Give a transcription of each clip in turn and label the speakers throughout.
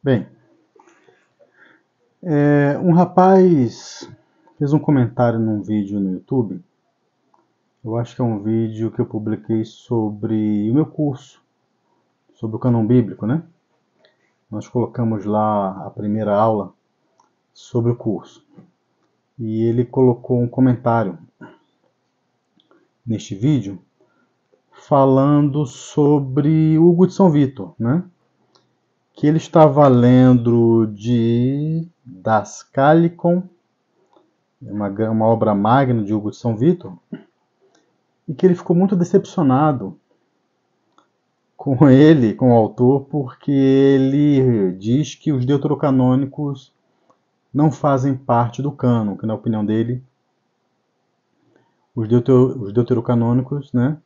Speaker 1: Bem, um rapaz fez um comentário num vídeo no YouTube. Eu acho que é um vídeo que eu publiquei sobre o meu curso, sobre o cânon bíblico, né? Nós colocamos lá a primeira aula sobre o curso. E ele colocou um comentário neste vídeo falando sobre Hugo de São Vítor, né? Que ele estava lendo de Das Calicon, uma obra magna de Hugo de São Vítor, e que ele ficou muito decepcionado com ele, com o autor, porque ele diz que os deuterocanônicos não fazem parte do cânon, que na opinião dele, os deuterocanônicos, né,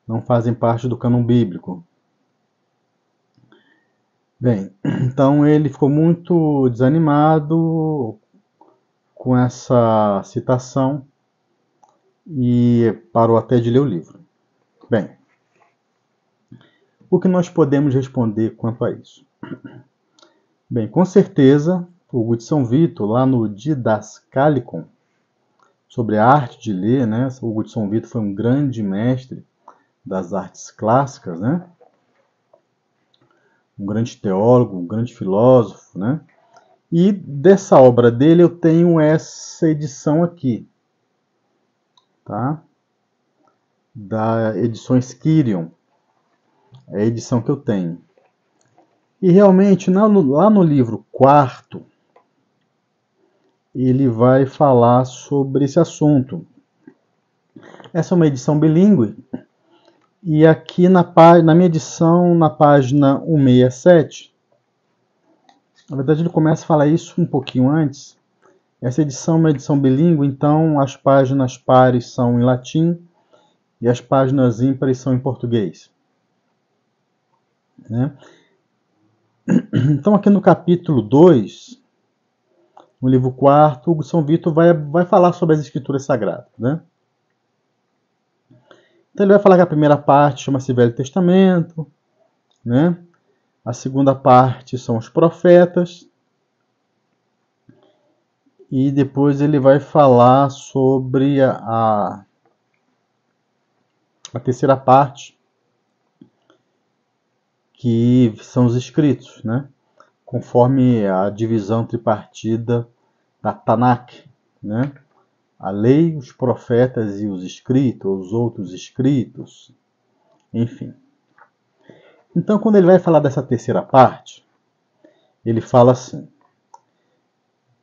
Speaker 1: não fazem parte do cânon bíblico. Bem, então ele ficou muito desanimado com essa citação e parou até de ler o livro. Bem, o que nós podemos responder quanto a isso? Bem, com certeza, Hugo de São Vítor, lá no Didascalicon, sobre a arte de ler, né? Hugo de São Vítor foi um grande mestre das artes clássicas, né? Um grande teólogo, um grande filósofo, né? E dessa obra dele eu tenho essa edição aqui, tá? Da Edições Quirion, é a edição que eu tenho. E realmente, lá no livro 4º, ele vai falar sobre esse assunto. Essa é uma edição bilíngue, e aqui na minha edição, na página 167, na verdade ele começa a falar isso um pouquinho antes. Essa edição é uma edição bilíngue, então as páginas pares são em latim e as páginas ímpares são em português, né? Então aqui no capítulo 2, no livro 4º, Hugo de São Vítor vai falar sobre as escrituras sagradas, né? Então ele vai falar que a primeira parte chama-se Velho Testamento, né? A segunda parte são os profetas. E depois ele vai falar sobre a terceira parte, que são os escritos, né? Conforme a divisão tripartida da Tanakh, né? A lei, os profetas e os escritos, os outros escritos, enfim. Então, quando ele vai falar dessa terceira parte, ele fala assim: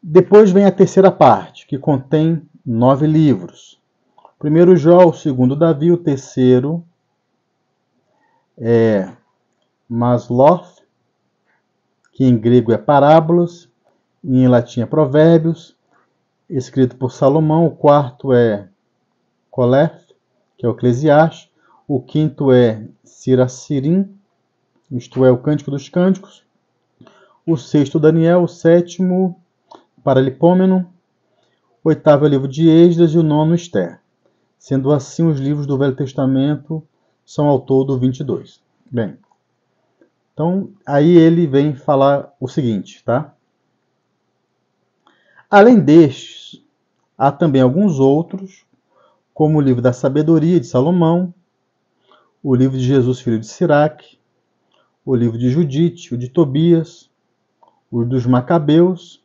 Speaker 1: depois vem a terceira parte, que contém 9 livros. O primeiro Jó, o segundo Davi, o terceiro é Masloth, que em grego é Parábolas, e em latim é Provérbios, escrito por Salomão. O quarto é Coleth, que é o Eclesiastes. O quinto é Siracirim, isto é, o Cântico dos Cânticos. O sexto, Daniel. O sétimo, Paralipômeno. O oitavo é o livro de Esdras e o nono, Esther. Sendo assim, os livros do Velho Testamento são ao todo 22. Bem, então aí ele vem falar o seguinte, tá? Além destes, há também alguns outros, como o livro da Sabedoria de Salomão, o livro de Jesus, filho de Siraque, o livro de Judite, o de Tobias, os dos Macabeus,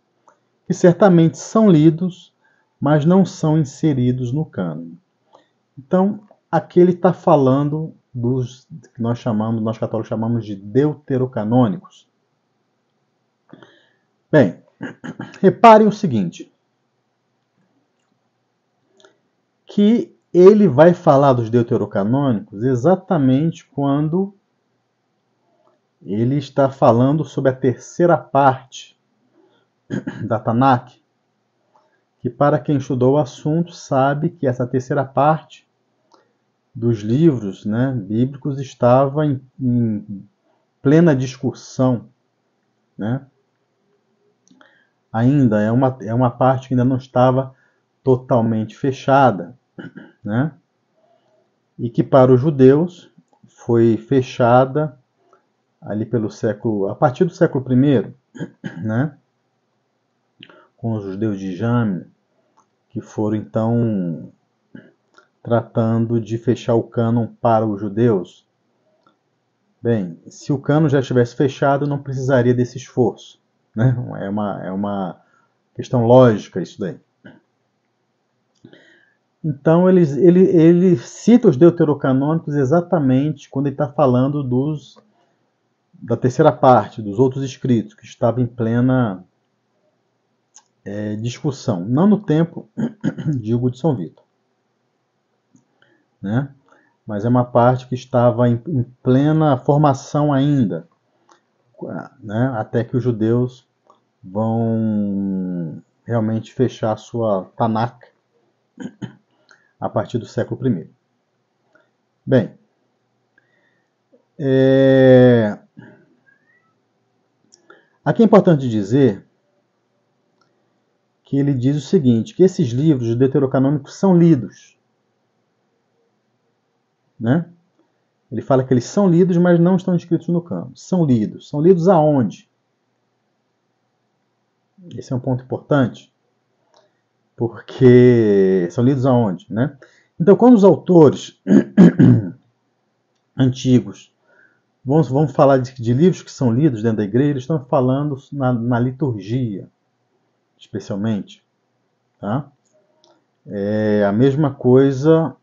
Speaker 1: que certamente são lidos, mas não são inseridos no cânon. Então, aqui ele está falando dos que nós católicos chamamos de deuterocanônicos. Bem, reparem o seguinte, que ele vai falar dos deuterocanônicos exatamente quando ele está falando sobre a terceira parte da Tanakh, que para quem estudou o assunto sabe que essa terceira parte dos livros, né, bíblicos estava em plena discussão, né? Ainda é uma parte que ainda não estava totalmente fechada, né? E que para os judeus foi fechada ali a partir do século I, né, com os judeus de Jame, que foram então tratando de fechar o cânon para os judeus. Bem, se o cânon já estivesse fechado, não precisaria desse esforço, né? É uma questão lógica isso daí. Então ele cita os deuterocanônicos exatamente quando ele está falando da terceira parte, dos outros escritos, que estava em plena discussão, não no tempo de Hugo de São Vito, né? Mas é uma parte que estava em plena formação ainda, né? Até que os judeus vão realmente fechar a sua Tanakh a partir do século I. Bem, aqui é importante dizer que ele diz o seguinte, que esses livros deuterocanônicos são lidos, né? Ele fala que eles são lidos, mas não estão escritos no cânon. São lidos. São lidos aonde? Esse é um ponto importante, porque são lidos aonde, né? Então, quando os autores antigos vão falar de livros que são lidos dentro da igreja, eles estão falando na liturgia, especialmente. Tá? A mesma coisa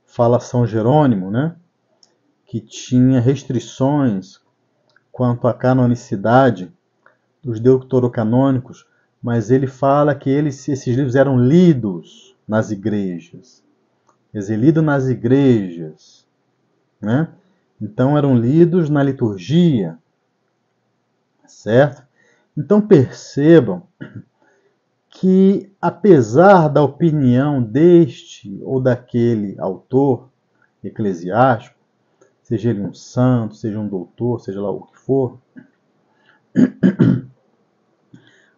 Speaker 1: fala São Jerônimo, né? Que tinha restrições quanto à canonicidade dos deuterocanônicos, mas ele fala que esses livros eram lidos nas igrejas. Lidos nas igrejas, né? Então eram lidos na liturgia, certo? Então percebam que, apesar da opinião deste ou daquele autor eclesiástico, seja ele um santo, seja um doutor, seja lá o que for,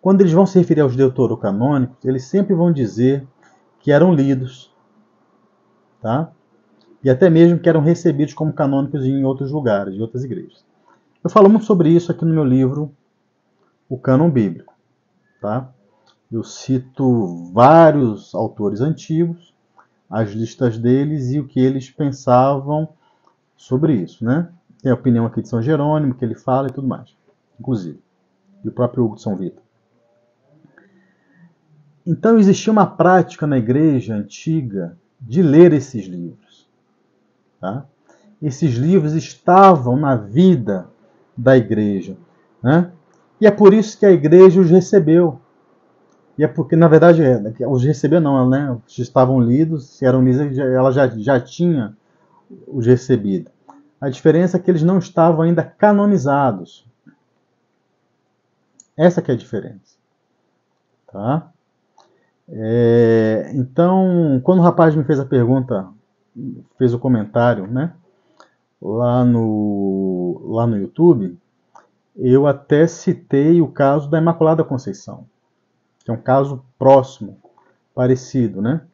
Speaker 1: quando eles vão se referir aos deuterocanônicos, eles sempre vão dizer que eram lidos, tá? E até mesmo que eram recebidos como canônicos em outros lugares, em outras igrejas. Eu falo muito sobre isso aqui no meu livro, O Cânon Bíblico. Tá? Eu cito vários autores antigos, as listas deles e o que eles pensavam sobre isso. Né? Tem a opinião aqui de São Jerônimo, que ele fala e tudo mais, inclusive. E o próprio Hugo de São Vito. Então existia uma prática na igreja antiga de ler esses livros. Tá? Esses livros estavam na vida da igreja, né? E é por isso que a igreja os recebeu. E é porque, na verdade, os recebeu não, né? Estavam lidos, se eram lidos, ela já tinha os recebido. A diferença é que eles não estavam ainda canonizados. Essa que é a diferença. Tá? Então, quando o rapaz me fez a pergunta, fez o comentário, né? Lá no YouTube, eu até citei o caso da Imaculada Conceição, que é um caso próximo, parecido, né?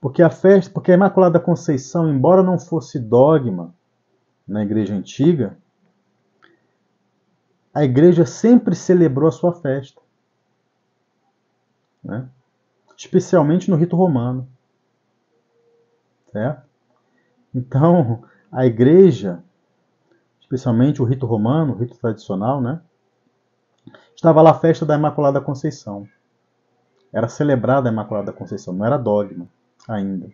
Speaker 1: Porque a Imaculada Conceição, embora não fosse dogma na igreja antiga, a igreja sempre celebrou a sua festa, né? Especialmente no rito romano, certo? Então, a igreja, especialmente o rito romano, o rito tradicional, né? Estava lá a festa da Imaculada Conceição. Era celebrada a Imaculada Conceição, não era dogma ainda.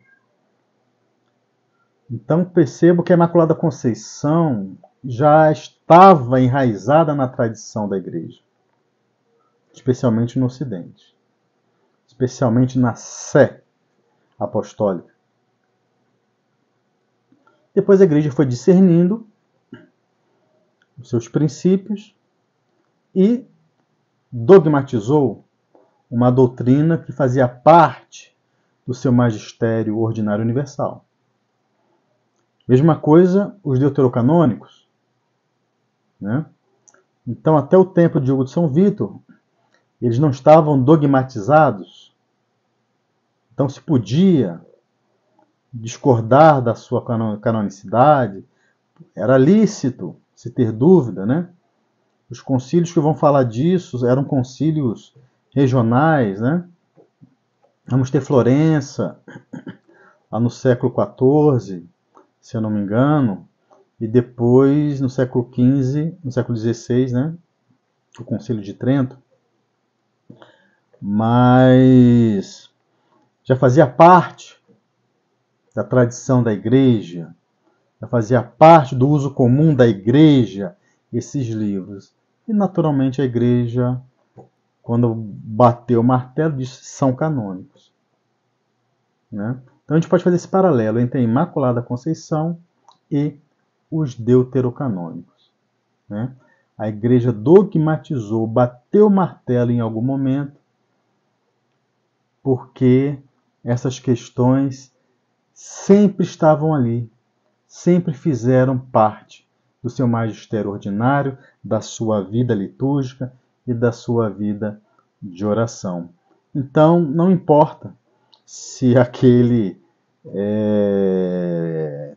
Speaker 1: Então percebo que a Imaculada Conceição já estava enraizada na tradição da igreja, especialmente no Ocidente, especialmente na Sé apostólica. Depois a igreja foi discernindo os seus princípios e dogmatizou uma doutrina que fazia parte do seu magistério ordinário universal. Mesma coisa os deuterocanônicos, né? Então, até o tempo de Hugo de São Vito, eles não estavam dogmatizados. Então, se podia discordar da sua canonicidade, era lícito se ter dúvida, né? Os concílios que vão falar disso eram concílios regionais, né? Vamos ter Florença, lá no século XIV, se eu não me engano, e depois, no século XV, no século XVI, né? O Concílio de Trento. Mas já fazia parte da tradição da igreja, já fazia parte do uso comum da igreja esses livros. E naturalmente a igreja, quando bateu o martelo, disse são canônicos. Né? Então a gente pode fazer esse paralelo entre a Imaculada Conceição e os deuterocanônicos. Né? A igreja dogmatizou, bateu o martelo em algum momento, porque essas questões sempre estavam ali, sempre fizeram parte do seu magistério ordinário, da sua vida litúrgica e da sua vida de oração. Então, não importa se aquele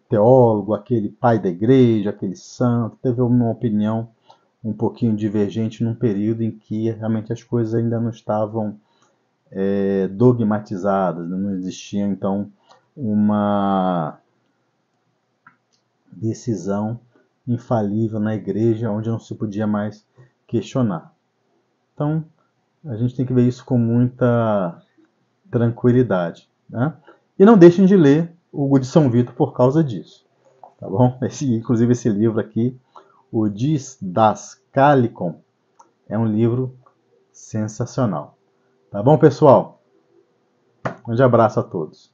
Speaker 1: teólogo, aquele pai da igreja, aquele santo, teve uma opinião um pouquinho divergente num período em que realmente as coisas ainda não estavam dogmatizadas, não existia então uma decisão infalível na igreja onde não se podia mais questionar. Então, a gente tem que ver isso com muita tranquilidade. Né? E não deixem de ler Hugo de São Vito por causa disso. Tá bom? Inclusive esse livro aqui, o Didascalicon, é um livro sensacional. Tá bom, pessoal? Um grande abraço a todos.